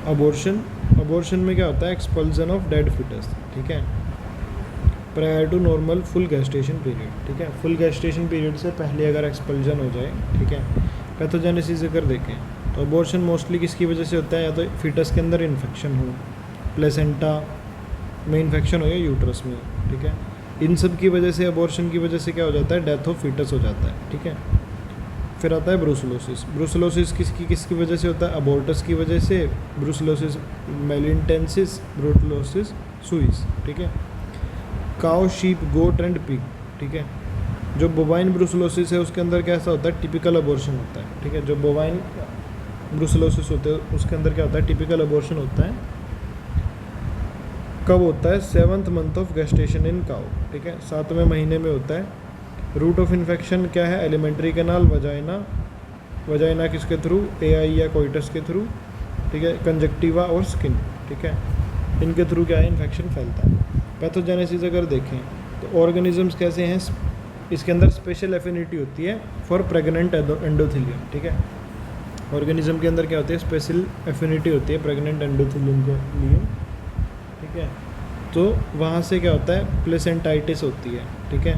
Abortion में क्या होता है, एक्सपल्जन ऑफ डेड फिटस, ठीक है, prior to normal full gestation period, ठीक है, फुल गेस्टेशन पीरियड से पहले अगर एक्सपल्जन हो जाए, ठीक है। पैथोजेनेसिस अगर देखें तो अबॉर्शन मोस्टली किसकी वजह से होता है, या तो फिटस के अंदर इन्फेक्शन हो, प्लेसेंटा में इन्फेक्शन हो या यूट्रस में, ठीक है, इन सब की वजह से, अबॉर्शन की वजह से क्या हो जाता है, डेथ ऑफ फिटस हो जाता है, ठीक है। फिर आता है ब्रूसलोसिस किसकी वजह से होता है, अबॉर्टस की वजह से, ब्रूसलोसिस मेलिटेंसिस, ब्रूटलोसिस सुइस, ठीक है। Cow, sheep, goat and pig, ठीक है। जो बोवाइन ब्रूसलोसिस है उसके अंदर कैसा होता है, टिपिकल अबॉर्शन होता है, ठीक है। जो बोवाइन ब्रूसलोसिस होते हैं उसके अंदर क्या होता है, टिपिकल अबॉर्शन होता है। कब होता है, 7th month of gestation in cow, ठीक है, 7वें महीने में होता है। रूट ऑफ इन्फेक्शन क्या है, एलिमेंट्री कैनाल, वजाइना किसके थ्रू, एआई या कोइटस के थ्रू, ठीक है, कंजक्टिवा और स्किन, ठीक है, इनके थ्रू क्या है, इन्फेक्शन फैलता है। पैथोजेनेसिस अगर देखें तो ऑर्गेनिजम्स कैसे हैं, इसके अंदर स्पेशल एफिनिटी होती है फॉर प्रेग्नेंट एंडोथेलियम, ठीक है। ऑर्गेनिज्म के अंदर क्या होती है, स्पेशल एफिनिटी होती है प्रेग्नेंट एंडोथेलियम के लिए, ठीक है। तो वहाँ से क्या होता है, प्लेसेंटाइटिस होती है, ठीक है,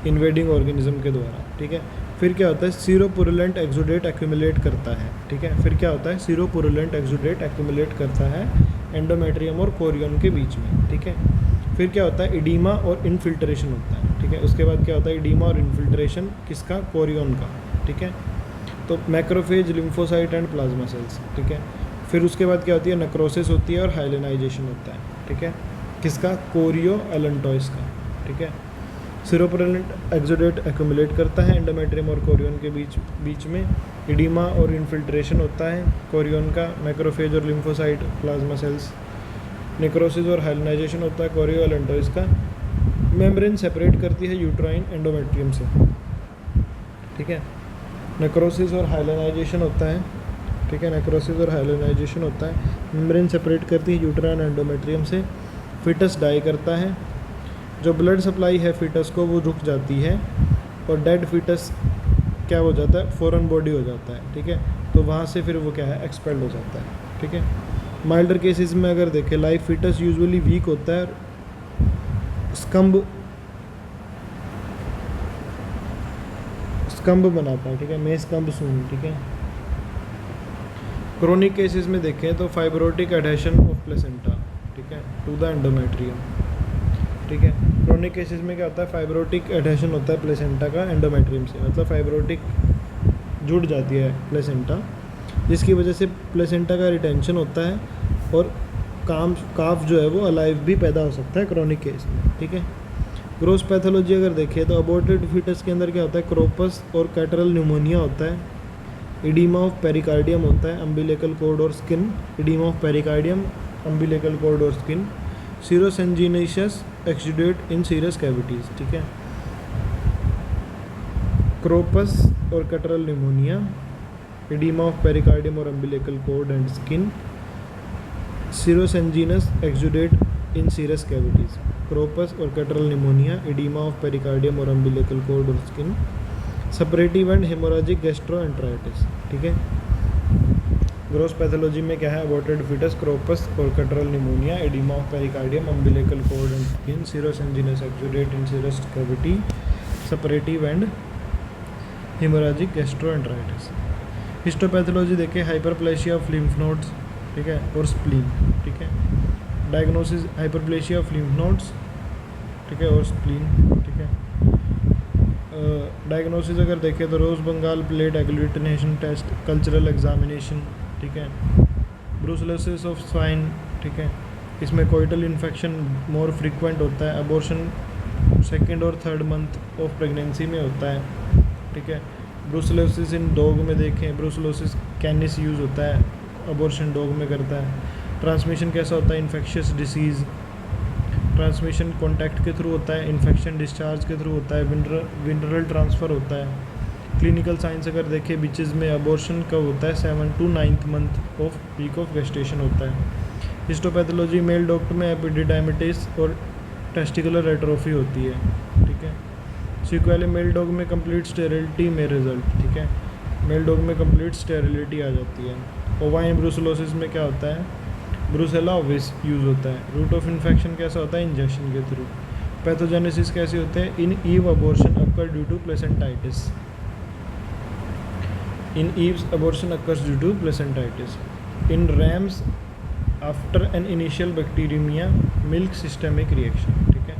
इन्वेडिंग ऑर्गेनिज्म के द्वारा, ठीक है। फिर क्या होता है, सीरोपुरुलेंट एक्सुडेट एक्यूमुलेट करता है, ठीक है। फिर क्या होता है, सीरोपुरुलेंट एक्सुडेट एक्यूमुलेट करता है एंडोमेट्रियम और कोरियन के बीच में, ठीक है। फिर क्या होता है, इडीमा और इनफिल्ट्रेशन होता है, ठीक है। उसके बाद क्या होता है, इडीमा और इनफिल्ट्रेशन किसका, कोरियन का, ठीक है। तो macrophage, lymphocyte and plasma cells, ठीक है। फिर उसके बाद क्या होती है, नेक्रोसिस होती है और हाइलेनाइजेशन होता है, ठीक है, किसका, कोरियो एलेंटोइस का, ठीक है। सीरोपुरुलेंट एक्सुडेट एक्यूमुलेट करता है एंडोमेट्रियम और कोरियन के बीच में, इडीमा और इनफिल्ट्रेशन होता है कोरियन का, मैक्रोफेज और लिम्फोसाइट, प्लाज्मा सेल्स, नेक्रोसिस और हाइलेनाइजेशन होता है कोरियो एलेंटोइस का। मेम्ब्रेन सेपरेट करती है यूट्राइन एंडोमेट्रियम से, ठीक है। नेक्रोसिस और हाइलेनाइजेशन होता है, ठीक है, नेक्रोसिस और हाइलेनाइजेशन होता है, मेम्ब्रेन सेपरेट करती है यूट्राइन एंडोमेट्रियम से। फिटस डाई करता है, जो ब्लड सप्लाई है फिटस को वो रुक जाती है, और डेड फिटस क्या हो जाता है, फॉरेन बॉडी हो जाता है, ठीक है। तो वहाँ से फिर वो क्या है, एक्सपेल्ड हो जाता है, ठीक है। माइल्डर केसेस में अगर देखें, लाइफ फिटस यूजुअली वीक होता है, स्कम्ब बनाता है, ठीक है, मे स्कम्ब सून, ठीक है। क्रोनिक केसेस में देखें तो फाइब्रोटिक एडहेशन ऑफ प्लेसेंटा, ठीक है, टू द एंडोमेट्रियम, ठीक है। क्रोनिक केसेस में क्या होता है, फाइब्रोटिक एडहेशन होता है प्लेसेंटा का एंडोमेट्रियम से, मतलब फाइब्रोटिक जुड़ जाती है प्लेसेंटा, जिसकी वजह से प्लेसेंटा का रिटेंशन होता है और काफ जो है वो अलाइव भी पैदा हो सकता है क्रोनिक केस में, ठीक है। ग्रोस पैथोलॉजी अगर देखें तो अबॉर्टेड फीटस के अंदर क्या होता है, क्रोपस और कैटरल न्यूमोनिया होता है, इडीमा ऑफ पेरिकार्डियम होता है, अम्बिलिकल कॉर्ड और skin, oedema of pericardium, umbilical cord और skin, serosanguineous exudate in serous cavities, ठीक है, क्रोपस और catarrhal pneumonia, oedema of pericardium और umbilical cord and skin, serosanguineous exudate in serous cavities, croupous और catarrhal pneumonia, oedema of pericardium और umbilical cord और skin, suppurative and haemorrhagic gastroenteritis, ठीक है। Gross pathology में क्या है, अबॉर्टेड फीटस, क्रोपस और catarrhal pneumonia, oedema of pericardium, umbilical cord and skin, serosanguineous exudate in serous cavity, suppurative and haemorrhagic gastroenteritis. Histopathology देखें, hyperplasia of lymph nodes, ठीक है, और स्प्लीन, ठीक है। Diagnosis, hyperplasia of lymph nodes, ठीक है, और स्प्लीन, ठीक है। डायग्नोसिस अगर देखें तो rose Bengal plate agglutination test, cultural examination, ठीक है, ब्रूसलोसिस ऑफ स्वाइन, ठीक है, इसमें कोइटल इन्फेक्शन मोर फ्रीक्वेंट होता है, अबॉर्शन 2nd और 3rd मंथ ऑफ प्रेगनेंसी में होता है, ठीक है। ब्रूसलोसिस इन डॉग में देखें, ब्रूसलोसिस कैनिस यूज़ होता है, अबॉर्शन डॉग में करता है। ट्रांसमिशन कैसा होता है, इन्फेक्शियस डिसीज़, ट्रांसमिशन कॉन्टैक्ट के थ्रू होता है, इन्फेक्शन डिस्चार्ज के थ्रू होता है, विंडरल ट्रांसफ़र होता है। क्लिनिकल साइंस अगर देखें बिचेस में, अबॉर्शन कब होता है, 7th to 9th month of week of gestation होता है। हिस्टोपैथोलॉजी, मेल डॉक्टर में एपिडिडाइमिटिस और टेस्टिकुलर एट्रोफी होती है, ठीक है। सीक्वेली मेल डॉग में कंप्लीट स्टेरिलिटी में रिजल्ट, ठीक है, मेल डॉग में कंप्लीट स्टेरिलिटी आ जाती है। ओवाइन ब्रूसलोसिस में क्या होता है, ब्रुसेला ऑब्वियस यूज़ होता है। रूट ऑफ इन्फेक्शन कैसा होता है? इंजेक्शन के थ्रू। पैथोजेनेसिस कैसे होते हैं? In ewe abortion occur due to placentitis. In ewes abortion occurs due to placentitis. In rams after an initial bacteraemia mild systemic reaction. ठीक है,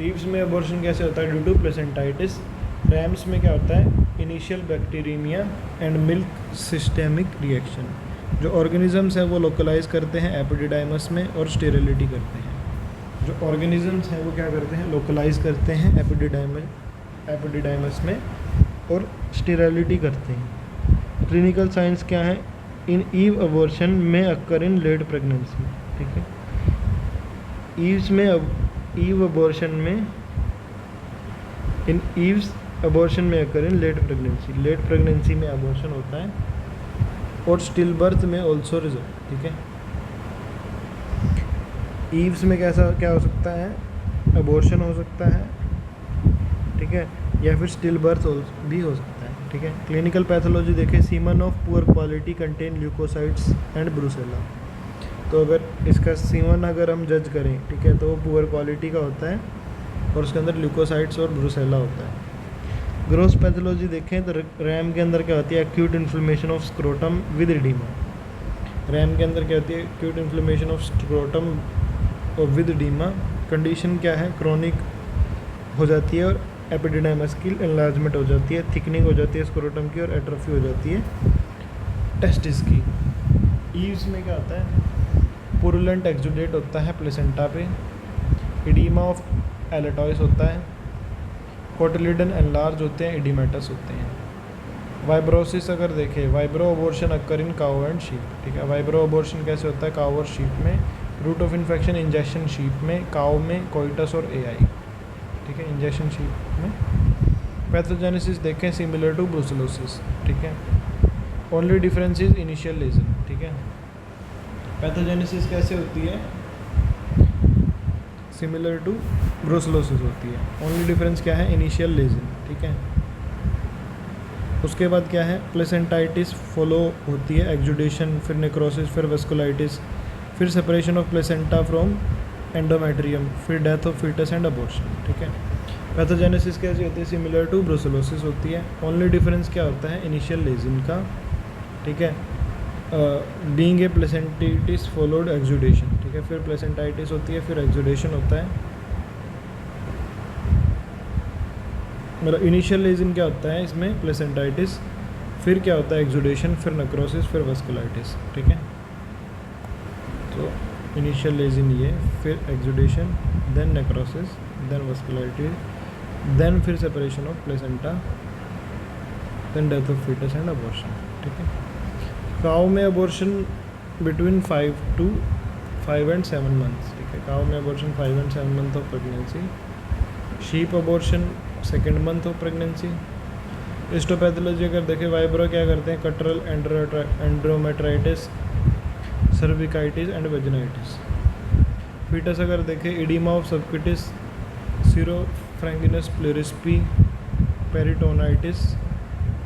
ईव्स में अबॉर्शन कैसे होता है? Due to प्लेसेंटाइटिस। रैम्स में क्या होता है? Initial bacteraemia and milk systemic reaction. जो ऑर्गेनिजम्स हैं वो लोकलाइज करते हैं एपिडिडाइमस में और स्टेरिलिटी करते हैं। जो ऑर्गेनिजम्स हैं वो क्या करते हैं? लोकलाइज करते हैं एपिडिडाइमस में और स्टेरिलिटी करते हैं। क्लिनिकल साइंस क्या है? इन ईव अबॉर्शन में अक्कर इन लेट प्रेगनेंसी। ठीक है, ईव्स में ईव अबॉर्शन में इन ईव्स अबॉर्शन में occur in late pregnancy. Late pregnancy में अबॉर्शन होता है और स्टिल बर्थ में ऑल्सो रिजल्ट। ठीक है, ईव्स में क्या हो सकता है? अबॉर्शन हो सकता है, ठीक है, या फिर स्टिल बर्थ भी हो सकता है। ठीक है, क्लिनिकल पैथोलॉजी देखें, semen of poor quality contain leucocytes and Brucella. तो अगर इसका सीमन अगर हम जज करें, ठीक है, तो वो पुअर क्वालिटी का होता है और उसके अंदर ल्यूकोसाइट्स और ब्रुसेला होता है। ग्रोस पैथोलॉजी देखें तो रैम के अंदर क्या होती है? Acute inflammation of scrotum with oedema. RAM के अंदर क्या होती है? एक्यूट इन्फ्लेमेशन ऑफ स्क्रोटम और विद एडिमा। कंडीशन क्या है? क्रोनिक हो जाती है और एपिडिडाइमस की एनलार्जमेंट हो जाती है, थिकनिंग हो जाती है स्क्रोटम की और एट्रोफी हो जाती है टेस्टिस की। ईव्स में क्या होता है? पुरुलेंट एक्जुडेट होता है प्लेसेंटा पे। एडिमा ऑफ एलेटॉइस होता है। कोटिलिडन एनलार्ज होते हैं, एडिमेटस होते हैं। वाइब्रोसिस अगर देखें, vibro abortion occur in cow and sheep. ठीक है, वाइब्रो अबॉर्शन कैसे होता है? काउ और शीप में। Route of infection injection sheep में, काउ में कोइटस और एआई। ठीक है, इंजेक्शन शीप में। पैथोजेनेसिस देखें, सिमिलर टू ब्रुसेलोसिस। ठीक है, only difference is initial lesion. ठीक है, पैथोजेनेसिस कैसे होती है? सिमिलर टू ब्रुसेलोसिस होती है। ओनली डिफरेंस क्या है? Initial lesion. ठीक है, उसके बाद क्या है? प्लेसेंटाइटिस फॉलो होती है, एक्जुडेशन, फिर नेक्रोसिस, फिर वेस्कुलाइटिस, फिर separation of placenta from endometrium, फिर death of foetus and abortion. ठीक है, पैथोजेनेसिस कैसी होती है? सिमिलर टू ब्रुसेलोसिस होती है। ओनली डिफरेंस क्या होता है? इनिशियल लेजन का। ठीक है, बीइंग ए प्लेसेंटाइटिस फॉलोड एक्जुडेशन। ठीक है, फिर प्लेसेंटाइटिस होती है, फिर एक्जुडेशन होता है। मतलब इनिशियल लेजन क्या होता है इसमें? प्लेसेंटाइटिस, फिर क्या होता है? एक्जुडेशन, फिर नेक्रोसिस, फिर वेस्कुलाइटिस। ठीक है, तो इनिशियल लेजन ये, फिर exudation, then necrosis, then vasculitis, then फिर separation of placenta, then death of foetus and abortion. ठीक है, काऊ में अबॉर्शन बिटवीन 5 and 7 months। ठीक है, काऊ में abortion 5 and 7 month of pregnancy. Sheep abortion 2nd month of pregnancy. Histopathology अगर देखें, vibrio क्या करते हैं? Catarrhal endometritis, cervicitis and vaginitis. Foetus अगर देखें, oedema of subcutis, serofibrinous pleurisy, peritonitis,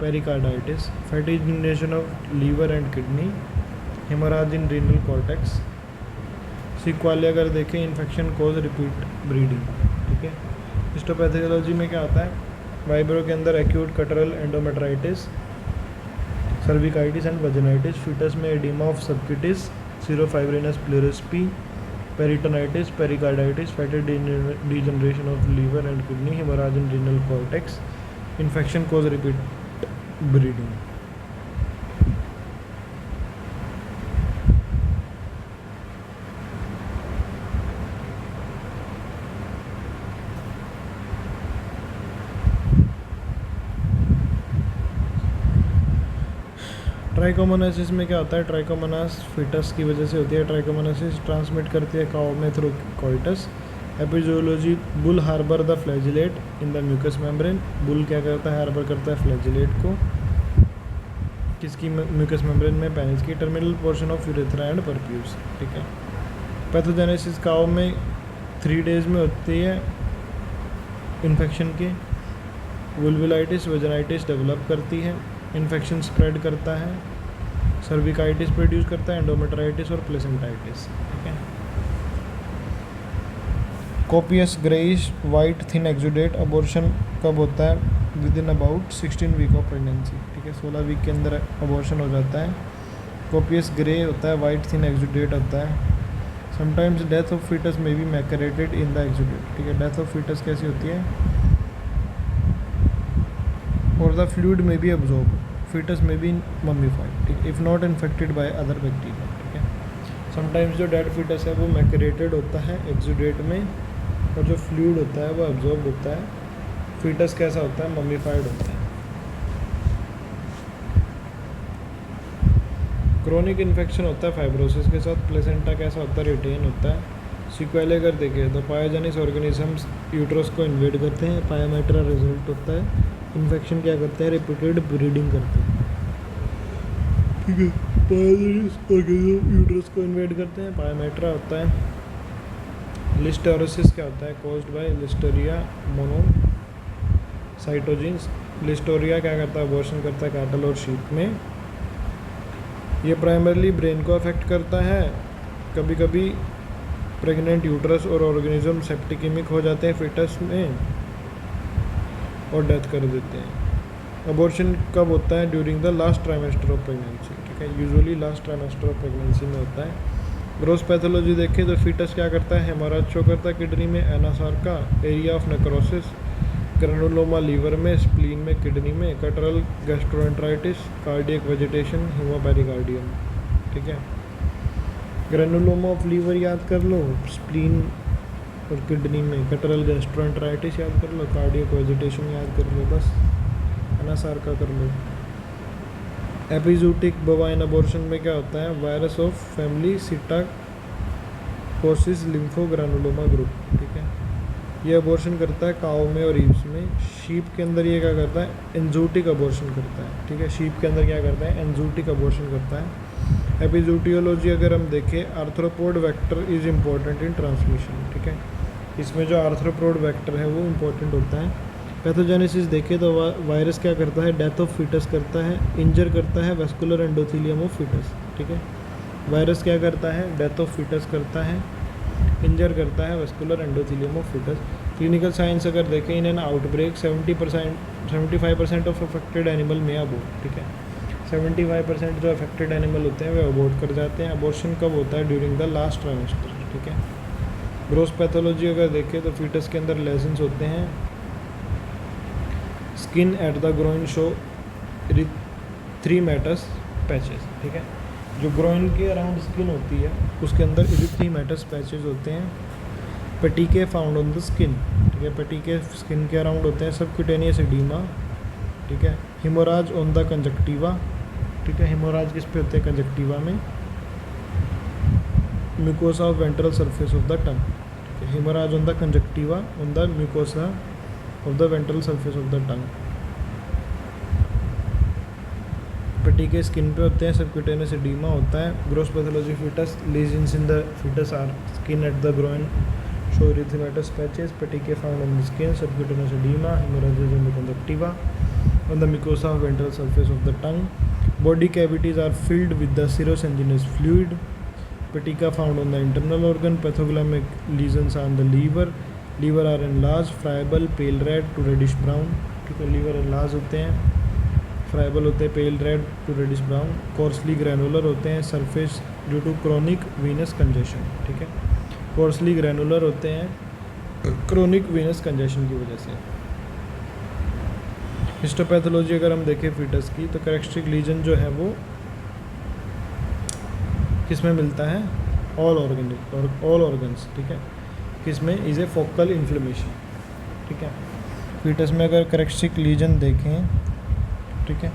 pericarditis, fatty degeneration of liver and kidney, haemorrhage in renal cortex. Sequelae अगर देखें, infection cause repeat breeding. ठीक है, हिस्टोपैथोलॉजी में क्या आता है? वाइब्रो के अंदर acute catarrhal endometritis, cervicitis and vaginitis. Foetus में oedema of subcutis, serofibrinous pleurisy, peritonitis, pericarditis, fatty degeneration of liver and kidney, haemorrhage in renal cortex, infection cause repeat breeding. Trichomoniasis में क्या होता है? ट्राइकोमोनास फीटस की वजह से होती है। ट्राइकोमोनासिस ट्रांसमिट करती है काऊ में through coitus. Epizootiology, bull harbour the flagellate in the mucous membrane. Bull क्या करता है? हार्बर करता है फ्लैजिलेट को, किसकी? म्यूकस मेम्ब्रेन में, पेनिस की। Terminal portion of urethra and prepuce. ठीक है, पैथोजेनेसिस काऊ में 3 days में होती है इन्फेक्शन की। वुल्वुलाइटिस, वेजिनाइटिस डेवलप करती है, इन्फेक्शन स्प्रेड करता है, सर्विकाइटिस प्रोड्यूस करता है, एंडोमेट्राइटिस और प्लेसेंटाइटिस, ठीक है। Copious greyish white thin exudate, abortion कब होता है? Within about 16 week of pregnancy, ठीक है, 16 वीक के अंदर अबॉर्शन हो जाता है। कोपियस ग्रे होता है, वाइट थिन एक्सुडेट होता है। समटाइम्स डेथ ऑफ फीटस में बी मैकरेटेड इन द एक्सुडेट, ठीक है, डेथ ऑफ फीटस कैसी होती है? और द फ्लूइड में बी अब्जॉर्ब, फीटस में बी मम्मीफाइड, ठीक है, if not infected by other bacteria, ठीक है। समटाइम्स जो डेड फीटस है वो मैकरेटेड होता है एक्सुडेट में, और जो फ्लूइड होता है वो अब्जॉर्ब होता है। फीटस कैसा होता है? मम्मीफाइड होता है। क्रोनिक इन्फेक्शन होता है फाइब्रोसिस के साथ। प्लेसेंटा कैसा होता है? रिटेन होता है। सिक्वेल अगर देखें तो पायोजेनिस ऑर्गेनिजम्स यूट्रस को इन्वेड करते हैं, पायोमेट्रा रिजल्ट होता है। इन्फेक्शन क्या करते हैं? रिपीटेड ब्रीडिंग करते हैं, ठीक है। पायोजेनिस ऑर्गेनिज्म यूट्रस को इन्वेड करते हैं, पायोमेट्रा होता है। लिस्टोरोसिस क्या होता है? Caused by लिस्टोरिया मोनोसाइटोजिन्स। लिस्टोरिया क्या करता है? अबॉर्शन करता है कैटल और शीप में। ये प्राइमरली ब्रेन को अफेक्ट करता है। कभी कभी प्रेग्नेंट यूट्रस और ऑर्गेनिज्म सेप्टिकेमिक हो जाते हैं फीटस में और डेथ कर देते हैं। अबॉर्शन कब होता है? During the last trimester of pregnancy, ठीक है, usually last trimester of pregnancy में होता है। ग्रोस पैथोलॉजी देखें तो फीटस क्या करता है? हेमोरेज शो करता है किडनी में, anasarca, area of necrosis, granuloma liver में, स्प्लीन में, किडनी में, catarrhal gastroenteritis, cardiac vegetation, haemopericardium, ठीक है। ग्रेनुलोमा ऑफ लीवर याद कर लो, स्प्लीन और किडनी में, कटरल गैस्ट्रोएंटराइटिस याद कर लो, कार्डियक वेजिटेशन याद कर लो, बस एनासार्का कर लो। एपिजूटिक बोवाइन अबॉर्शन में क्या होता है? Virus of family psittacosis lymphogranuloma group, ठीक है। ये अबॉर्शन करता है काओ में और ईव्स में। शीप के अंदर ये क्या करता है? एंजूटिक अबॉर्शन करता है, ठीक है। शीप के अंदर क्या करता है? एंजूटिक अबॉर्शन करता है। एपिजूटियोलॉजी अगर हम देखें, arthropod vector is important in transmission, ठीक है। इसमें जो आर्थ्रोपोड वेक्टर है वो इम्पोर्टेंट होता है। पैथोजेनेसिस देखें तो वायरस क्या करता है? डेथ ऑफ फीटस करता है, इंजर करता है वेस्कुलर एंडोथीलियम ऑफ फीटस, ठीक है। वायरस क्या करता है? डेथ ऑफ फीटस करता है, इंजर करता है vascular endothelium of foetus. Clinical science अगर देखें, in an outbreak 75% of affected animal में अबॉर्ट, ठीक है। 75% जो अफेक्टेड एनिमल होते हैं वे अबॉर्ट कर जाते हैं। अबॉर्शन कब होता है? ड्यूरिंग द लास्ट ट्राइमेस्टर, ठीक है। ग्रोस पैथोलॉजी अगर देखें तो फीटस के अंदर लेजन्स होते हैं। Skin at the groin show erythematous patches, ठीक है। जो ग्रोइन के अराउंड स्किन होती है उसके अंदर इरिथ्रीमेटस पैचेस होते हैं। पेटिके फाउंड ऑन द स्किन, ठीक है, पेटिके स्किन के अराउंड होते हैं। सबक्यूटेनियस एडीमा, ठीक है। हेमोराज ऑन द कंजक्टिवा, ठीक है, हेमोराज किस पे होते हैं? कंजक्टिवा में। Mucosa of ventral surface of the tongue, ठीक है, haemorrhage on the conjunctiva on the mucosa of the ventral surface of the tongue. Petechiae skin पे होते हैं। सबक्यूटेनियस एडीमा होता है। Gross pathology foetus, lesions in the foetus are skin at the groin show erythematous patches, petechiae found on the skin, subcutaneous oedema, haemorrhages in the conjunctiva on the mucosa of ventral surface of the tongue. Body cavities are filled with the serosanguinous fluid. Peteca found on the internal organ. Pathognomic lesions on the liver. Liver are enlarged, friable, pale red to reddish brown. ठीक है, liver enlarged होते हैं, friable होते हैं, pale red to reddish brown. Coarsely granular होते हैं, surface due to chronic venous congestion, ठीक है, coarsely granular होते हैं chronic venous congestion की वजह से। हिस्टोपैथोलॉजी अगर हम देखें फीटस की तो कैरेक्टरिस्टिक लीजन जो है वो किस में मिलता है? ऑल ऑर्गन्स, ठीक है। किस में? इज़ ए फोकल इन्फ्लेमेशन, ठीक है। फीटस में अगर कैरेक्टरिस्टिक लीजन देखें, ठीक है,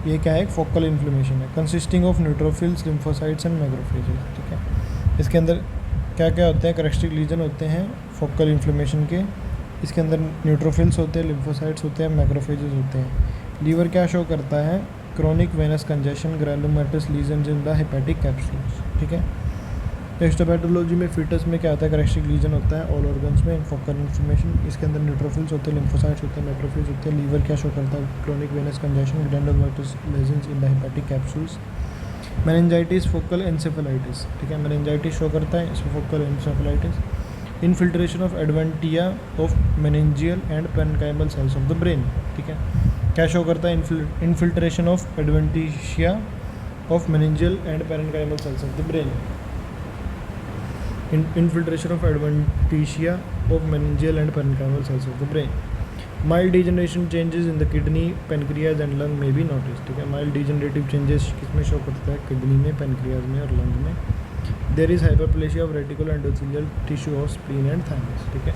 ये क्या है? एक फोकल इन्फ्लेमेशन है consisting of neutrophils, lymphocytes and macrophages, ठीक है। इसके अंदर क्या क्या होते हैं? कैरेक्टरिस्टिक लीजन होते हैं फोकल इन्फ्लेमेशन के। इसके अंदर न्यूट्रोफिल्स होते हैं, लिम्फोसाइट्स होते हैं, मैक्रोफेजेस होते हैं। लीवर क्या शो करता है? Chronic venous congestion, granulomatous lesions in the hepatic capsules, ठीक है। हिस्टोपैथोलॉजी में फीटस में क्या होता है, करेक्टिक लीजन होता है ऑल ऑर्गन्स में, फोकल इन्फॉर्मेशन, इसके अंदर न्यूट्रोफिल्स होते हैं, लिम्फोसाइट्स होते हैं, मैक्रोफेज होते हैं। लीवर क्या शो करता है, chronic venous congestion, granulomatous lesions in the hepatic capsules. Meningitis, focal encephalitis, ठीक है, मेनिंजाइटिस शो करता है, इसमें focal encephalitis. Infiltration of adventitia of meningeal and parenchymal cells of the brain, ठीक है, क्या शो करता है, infiltration of adventitia of meningeal and parenchymal cells of the brain. Infiltration of adventitia of meningeal and parenchymal cells of the brain. Mild degeneration changes in the kidney, pancreas and lung may be noticed, ठीक है, mild degenerative changes किसमें show करता है, kidney में, pancreas में और lung में। There is hyperplasia of reticular endothelial tissue of spleen and thymus, ठीक है,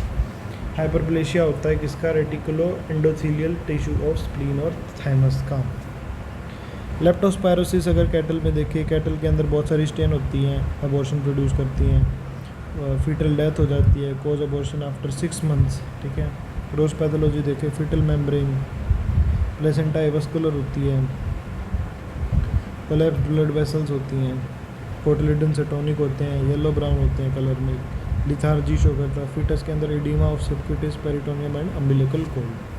हाइपरप्लेशिया होता है किसका, reticulo endothelial tissue of spleen और थाइमस का। लेप्टोस्पायरोसिस अगर कैटल में देखिए, कैटल के अंदर बहुत सारी स्टेन होती हैं, अबॉर्शन प्रोड्यूस करती हैं, फीटल डेथ हो जाती है, कोज अबॉर्शन आफ्टर 6 months, ठीक है। रोज पैथोलॉजी देखें, फीटल मेम्ब्रेन, प्लेसेंटा एवस्कुलर होती है, कोलैप्स ब्लड वेसल्स होती हैं, कोटिलिडन सेटोनिक होते हैं, येलो ब्राउन होते हैं कलर में, लिथार्जी शो करता है, फीटस के अंदर oedema of subcutaneous peritoneum and umbilical cord.